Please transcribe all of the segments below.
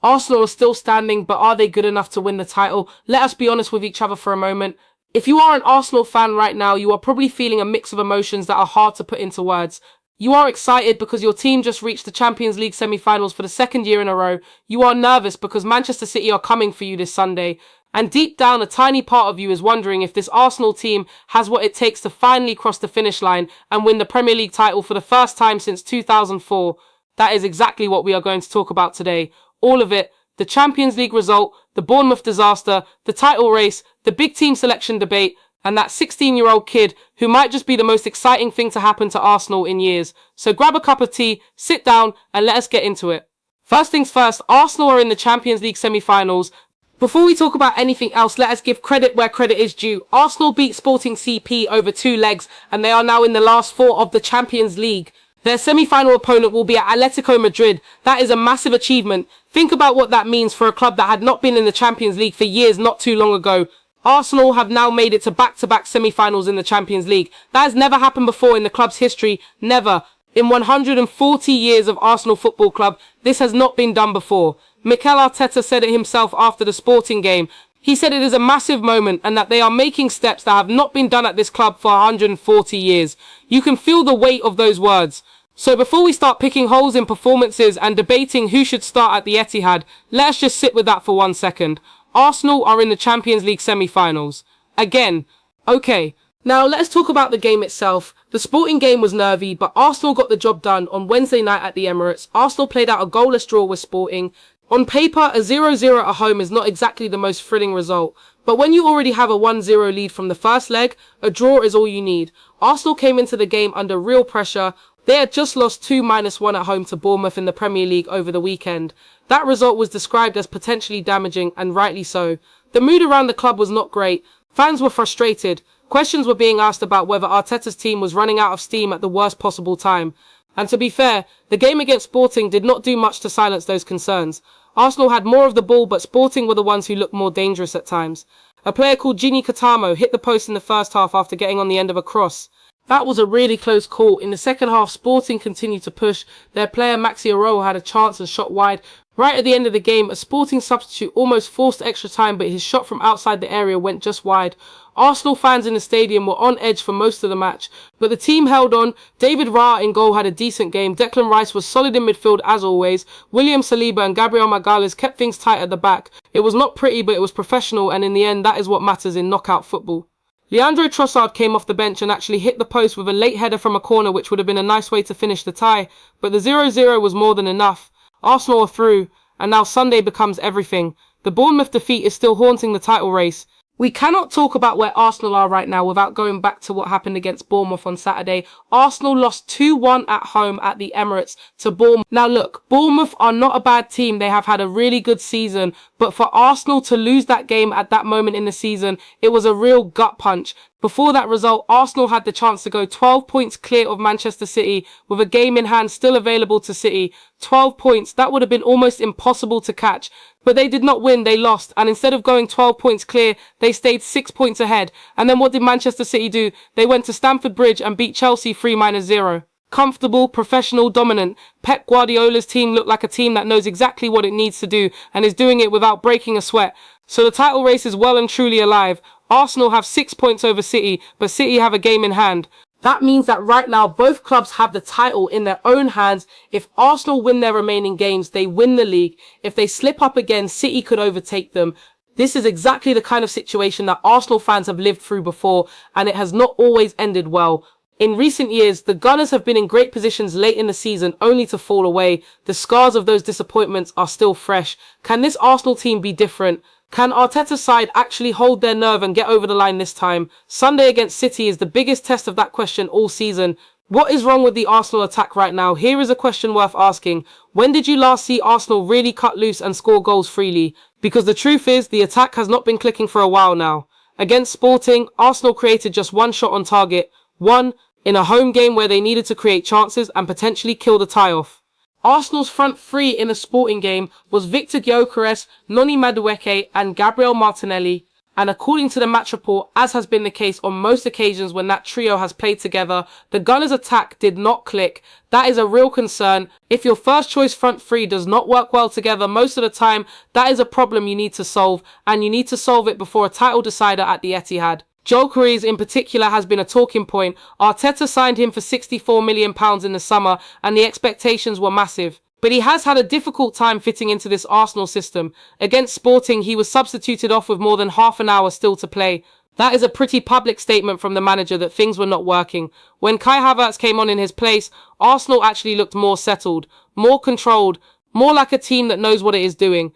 Arsenal are still standing, but are they good enough to win the title? Let us be honest with each other for a moment. If you are an Arsenal fan right now, you are probably feeling a mix of emotions that are hard to put into words. You are excited because your team just reached the Champions League semi-finals for the second year in a row. You are nervous because Manchester City are coming for you this Sunday. And deep down, a tiny part of you is wondering if this Arsenal team has what it takes to finally cross the finish line and win the Premier League title for the first time since 2004. That is exactly what we are going to talk about today. All of it. The Champions League result, the Bournemouth disaster, the title race, the big team selection debate, and that 16-year-old kid who might just be the most exciting thing to happen to Arsenal in years. So grab a cup of tea, sit down, and let us get into it. First things first, Arsenal are in the Champions League semi-finals. Before we talk about anything else, let us give credit where credit is due. Arsenal beat Sporting CP over 2 legs, and they are now in the last 4 of the Champions League. Their semi-final opponent will be at Atletico Madrid. That is a massive achievement. Think about what that means for a club that had not been in the Champions League for years not too long ago. Arsenal have now made it to back-to-back semi-finals in the Champions League. That has never happened before in the club's history. Never. In 140 years of Arsenal Football Club, this has not been done before. Mikel Arteta said it himself after the Sporting game. He said it is a massive moment and that they are making steps that have not been done at this club for 140 years. You can feel the weight of those words. So before we start picking holes in performances and debating who should start at the Etihad, let us just sit with that for 1 second. Arsenal are in the Champions League semi-finals. Again. Okay. Now let's talk about the game itself. The Sporting game was nervy, but Arsenal got the job done on Wednesday night at the Emirates. Arsenal played out a goalless draw with Sporting. On paper, a 0-0 at home is not exactly the most thrilling result. But when you already have a 1-0 lead from the first leg, a draw is all you need. Arsenal came into the game under real pressure. They had just lost 2-1 at home to Bournemouth in the Premier League over the weekend. That result was described as potentially damaging, and rightly so. The mood around the club was not great. Fans were frustrated. Questions were being asked about whether Arteta's team was running out of steam at the worst possible time. And to be fair, the game against Sporting did not do much to silence those concerns. Arsenal had more of the ball, but Sporting were the ones who looked more dangerous at times. A player called Gini Katamo hit the post in the first half after getting on the end of a cross. That was a really close call. In the second half, Sporting continued to push. Their player Maxi Arroyo had a chance and shot wide. Right at the end of the game, a Sporting substitute almost forced extra time, but his shot from outside the area went just wide. Arsenal fans in the stadium were on edge for most of the match, but the team held on. David Raya in goal had a decent game. Declan Rice was solid in midfield as always. William Saliba and Gabriel Magalhaes kept things tight at the back. It was not pretty, but it was professional, and in the end, that is what matters in knockout football. Leandro Trossard came off the bench and actually hit the post with a late header from a corner, which would have been a nice way to finish the tie, but the 0-0 was more than enough. Arsenal are through, and now Sunday becomes everything. The Bournemouth defeat is still haunting the title race. We cannot talk about where Arsenal are right now without going back to what happened against Bournemouth on Saturday. Arsenal lost 2-1 at home at the Emirates to Bournemouth. Now look, Bournemouth are not a bad team. They have had a really good season. But for Arsenal to lose that game at that moment in the season, it was a real gut punch. Before that result, Arsenal had the chance to go 12 points clear of Manchester City with a game in hand still available to City. 12 points, that would have been almost impossible to catch. But they did not win, they lost. And instead of going 12 points clear, they stayed 6 points ahead. And then what did Manchester City do? They went to Stamford Bridge and beat Chelsea 3-0. Comfortable, professional, dominant. Pep Guardiola's team looked like a team that knows exactly what it needs to do and is doing it without breaking a sweat. So the title race is well and truly alive. Arsenal have 6 points over City, but City have a game in hand. That means that right now both clubs have the title in their own hands. If Arsenal win their remaining games, they win the league. If they slip up again, City could overtake them. This is exactly the kind of situation that Arsenal fans have lived through before, and it has not always ended well. In recent years, the Gunners have been in great positions late in the season only to fall away. The scars of those disappointments are still fresh. Can this Arsenal team be different? Can Arteta's side actually hold their nerve and get over the line this time? Sunday against City is the biggest test of that question all season. What is wrong with the Arsenal attack right now? Here is a question worth asking. When did you last see Arsenal really cut loose and score goals freely? Because the truth is, the attack has not been clicking for a while now. Against Sporting, Arsenal created just one shot on target. One, in a home game where they needed to create chances and potentially kill the tie-off. Arsenal's front three in the Sporting game was Victor Gyökeres, Noni Madueke and Gabriel Martinelli. And according to the match report, as has been the case on most occasions when that trio has played together, the Gunners' attack did not click. That is a real concern. If your first choice front three does not work well together most of the time, that is a problem you need to solve, and you need to solve it before a title decider at the Etihad. Gyökeres in particular has been a talking point. Arteta signed him for £64 million in the summer, and the expectations were massive. But he has had a difficult time fitting into this Arsenal system. Against Sporting, he was substituted off with more than half an hour still to play. That is a pretty public statement from the manager that things were not working. When Kai Havertz came on in his place, Arsenal actually looked more settled, more controlled, more like a team that knows what it is doing.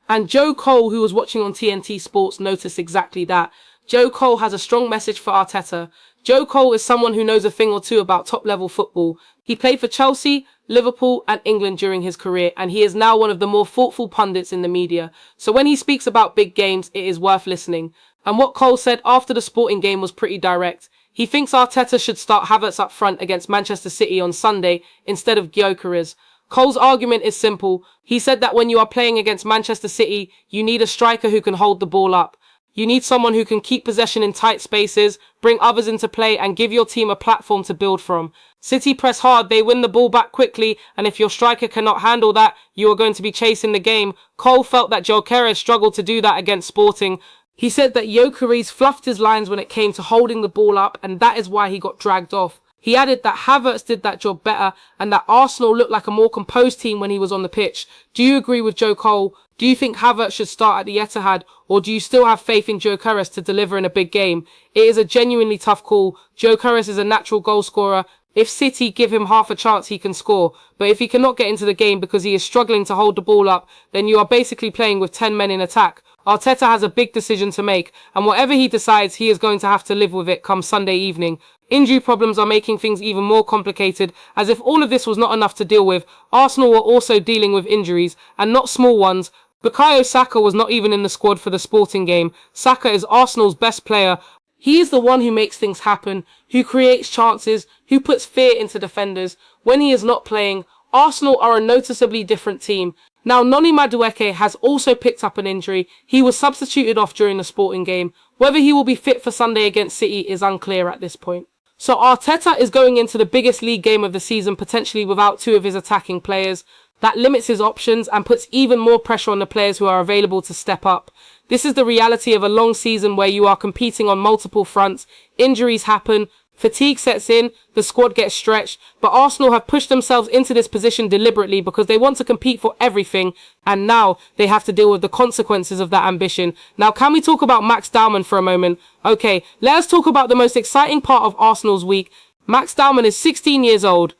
And Joe Cole, who was watching on TNT Sports, noticed exactly that. Joe Cole has a strong message for Arteta. Joe Cole is someone who knows a thing or two about top-level football. He played for Chelsea, Liverpool and England during his career, and he is now one of the more thoughtful pundits in the media. So when he speaks about big games, it is worth listening. And what Cole said after the Sporting game was pretty direct. He thinks Arteta should start Havertz up front against Manchester City on Sunday instead of Gyökeres. Cole's argument is simple. He said that when you are playing against Manchester City, you need a striker who can hold the ball up. You need someone who can keep possession in tight spaces, bring others into play and give your team a platform to build from. City press hard, they win the ball back quickly, and if your striker cannot handle that, you are going to be chasing the game. Cole felt that Gyökeres struggled to do that against Sporting. He said that Gyökeres fluffed his lines when it came to holding the ball up, and that is why he got dragged off. He added that Havertz did that job better, and that Arsenal looked like a more composed team when he was on the pitch. Do you agree with Joe Cole? Do you think Havertz should start at the Etihad, or do you still have faith in Gyökeres to deliver in a big game? It is a genuinely tough call. Gyökeres is a natural goal scorer. If City give him half a chance, he can score. But if he cannot get into the game because he is struggling to hold the ball up, then you are basically playing with 10 men in attack. Arteta has a big decision to make, and whatever he decides, he is going to have to live with it come Sunday evening. Injury problems are making things even more complicated. As if all of this was not enough to deal with, Arsenal were also dealing with injuries, and not small ones. Bukayo Saka was not even in the squad for the Sporting game. Saka is Arsenal's best player. He is the one who makes things happen, who creates chances, who puts fear into defenders. When he is not playing, Arsenal are a noticeably different team. Now, Noni Madueke has also picked up an injury. He was substituted off during the Sporting game. Whether he will be fit for Sunday against City is unclear at this point. So Arteta is going into the biggest league game of the season potentially without two of his attacking players. That limits his options and puts even more pressure on the players who are available to step up. This is the reality of a long season where you are competing on multiple fronts. Injuries happen, fatigue sets in, the squad gets stretched, but Arsenal have pushed themselves into this position deliberately because they want to compete for everything, and now they have to deal with the consequences of that ambition. Now, can we talk about Max Dowman for a moment? Okay, let us talk about the most exciting part of Arsenal's week. Max Dowman is 16 years old.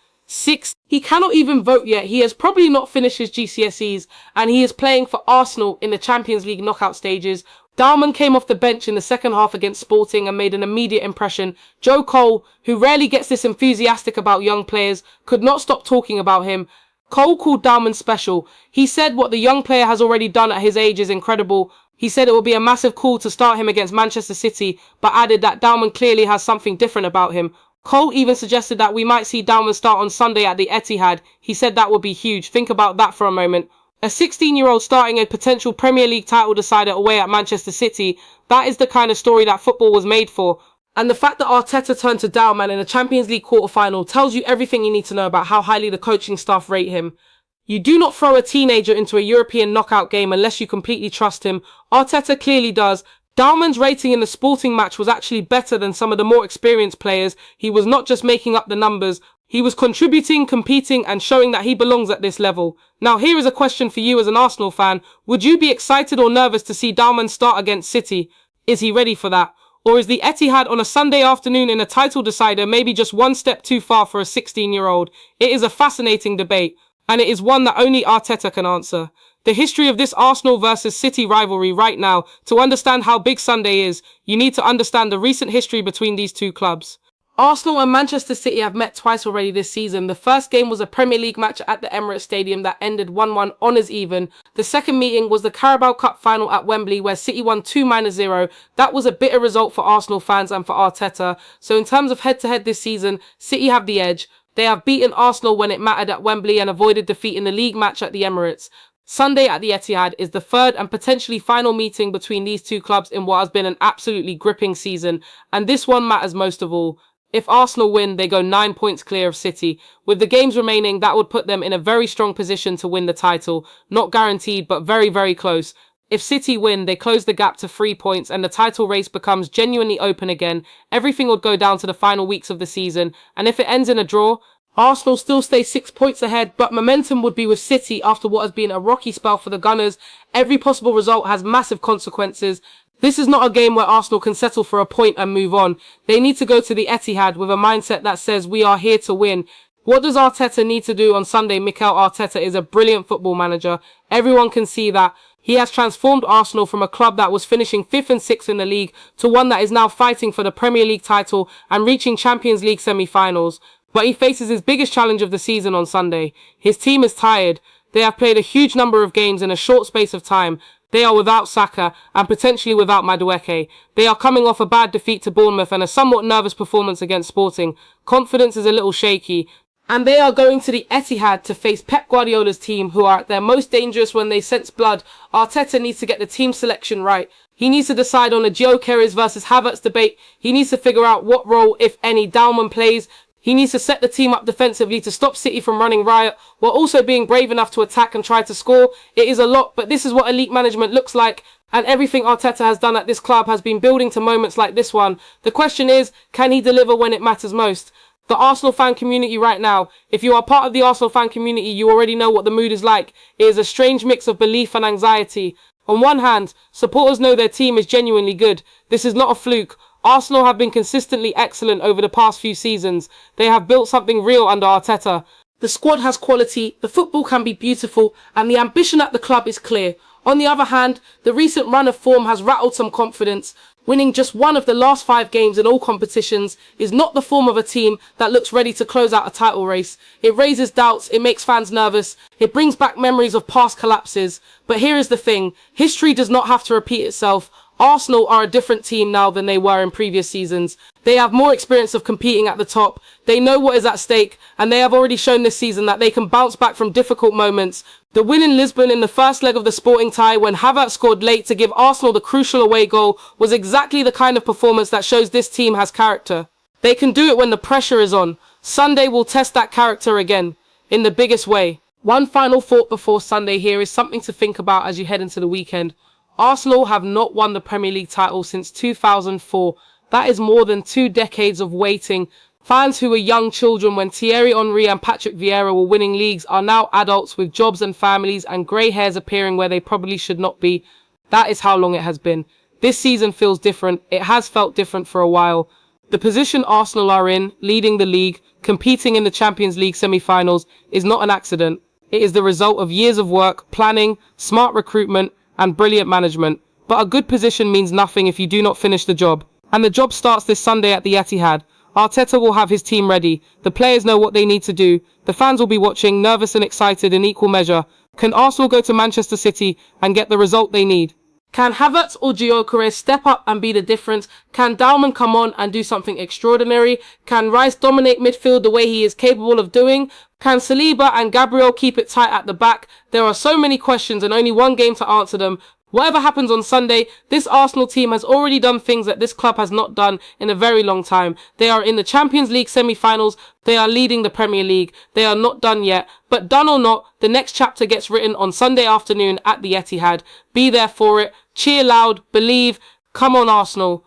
He cannot even vote yet. He has probably not finished his GCSEs, and he is playing for Arsenal in the Champions League knockout stages. Dowman came off the bench in the second half against Sporting and made an immediate impression. Joe Cole, who rarely gets this enthusiastic about young players, could not stop talking about him. Cole called Dowman special. He said what the young player has already done at his age is incredible. He said it would be a massive call to start him against Manchester City, but added that Dowman clearly has something different about him. Cole even suggested that we might see Dowman start on Sunday at the Etihad. He said that would be huge. Think about that for a moment. A 16-year-old starting a potential Premier League title decider away at Manchester City, that is the kind of story that football was made for. And the fact that Arteta turned to Dowman in a Champions League quarter-final tells you everything you need to know about how highly the coaching staff rate him. You do not throw a teenager into a European knockout game unless you completely trust him. Arteta clearly does. Dowman's rating in the Sporting match was actually better than some of the more experienced players. He was not just making up the numbers. He was contributing, competing and showing that he belongs at this level. Now here is a question for you as an Arsenal fan. Would you be excited or nervous to see Dowman start against City? Is he ready for that? Or is the Etihad on a Sunday afternoon in a title decider maybe just one step too far for a 16-year-old? It is a fascinating debate, and it is one that only Arteta can answer. The history of this Arsenal versus City rivalry right now, to understand how big Sunday is, you need to understand the recent history between these two clubs. Arsenal and Manchester City have met twice already this season. The first game was a Premier League match at the Emirates Stadium that ended 1-1 honours even. The second meeting was the Carabao Cup final at Wembley where City won 2-0. That was a bitter result for Arsenal fans and for Arteta. So in terms of head-to-head this season, City have the edge. They have beaten Arsenal when it mattered at Wembley and avoided defeat in the league match at the Emirates. Sunday at the Etihad is the third and potentially final meeting between these two clubs in what has been an absolutely gripping season, and this one matters most of all. If Arsenal win, they go 9 points clear of City. With the games remaining, that would put them in a very strong position to win the title. Not guaranteed, but very, very close. If City win, they close the gap to 3 points and the title race becomes genuinely open again. Everything would go down to the final weeks of the season, and if it ends in a draw, Arsenal still stay 6 points ahead, but momentum would be with City after what has been a rocky spell for the Gunners. Every possible result has massive consequences. This is not a game where Arsenal can settle for a point and move on. They need to go to the Etihad with a mindset that says we are here to win. What does Arteta need to do on Sunday? Mikel Arteta is a brilliant football manager. Everyone can see that. He has transformed Arsenal from a club that was finishing 5th and 6th in the league to one that is now fighting for the Premier League title and reaching Champions League semi-finals. But he faces his biggest challenge of the season on Sunday. His team is tired. They have played a huge number of games in a short space of time. They are without Saka and potentially without Madueke. They are coming off a bad defeat to Bournemouth and a somewhat nervous performance against Sporting. Confidence is a little shaky. And they are going to the Etihad to face Pep Guardiola's team, who are at their most dangerous when they sense blood. Arteta needs to get the team selection right. He needs to decide on the Gyökeres versus Havertz debate. He needs to figure out what role, if any, Dowman plays. He needs to set the team up defensively to stop City from running riot, while also being brave enough to attack and try to score. It is a lot, but this is what elite management looks like, and everything Arteta has done at this club has been building to moments like this one. The question is, can he deliver when it matters most? The Arsenal fan community right now, if you are part of the Arsenal fan community, you already know what the mood is like. It is a strange mix of belief and anxiety. On one hand, supporters know their team is genuinely good. This is not a fluke. Arsenal have been consistently excellent over the past few seasons. They have built something real under Arteta. The squad has quality, the football can be beautiful, and the ambition at the club is clear. On the other hand, the recent run of form has rattled some confidence. Winning just one of the last 5 games in all competitions is not the form of a team that looks ready to close out a title race. It raises doubts, it makes fans nervous, it brings back memories of past collapses. But here is the thing, history does not have to repeat itself. Arsenal are a different team now than they were in previous seasons. They have more experience of competing at the top. They know what is at stake, and they have already shown this season that they can bounce back from difficult moments. The win in Lisbon in the first leg of the Sporting tie, when Havertz scored late to give Arsenal the crucial away goal, was exactly the kind of performance that shows this team has character. They can do it when the pressure is on. Sunday will test that character again, in the biggest way. One final thought before Sunday here is something to think about as you head into the weekend. Arsenal have not won the Premier League title since 2004. That is more than 2 decades of waiting. Fans who were young children when Thierry Henry and Patrick Vieira were winning leagues are now adults with jobs and families and grey hairs appearing where they probably should not be. That is how long it has been. This season feels different. It has felt different for a while. The position Arsenal are in, leading the league, competing in the Champions League semi-finals, is not an accident. It is the result of years of work, planning, smart recruitment, and brilliant management. But a good position means nothing if you do not finish the job. And the job starts this Sunday at the Etihad. Arteta will have his team ready. The players know what they need to do. The fans will be watching, nervous and excited in equal measure. Can Arsenal go to Manchester City and get the result they need? Can Havertz or Gyökeres step up and be the difference? Can Dowman come on and do something extraordinary? Can Rice dominate midfield the way he is capable of doing? Can Saliba and Gabriel keep it tight at the back? There are so many questions and only one game to answer them. Whatever happens on Sunday, this Arsenal team has already done things that this club has not done in a very long time. They are in the Champions League semi-finals. They are leading the Premier League. They are not done yet. But done or not, the next chapter gets written on Sunday afternoon at the Etihad. Be there for it. Cheer loud. Believe. Come on, Arsenal.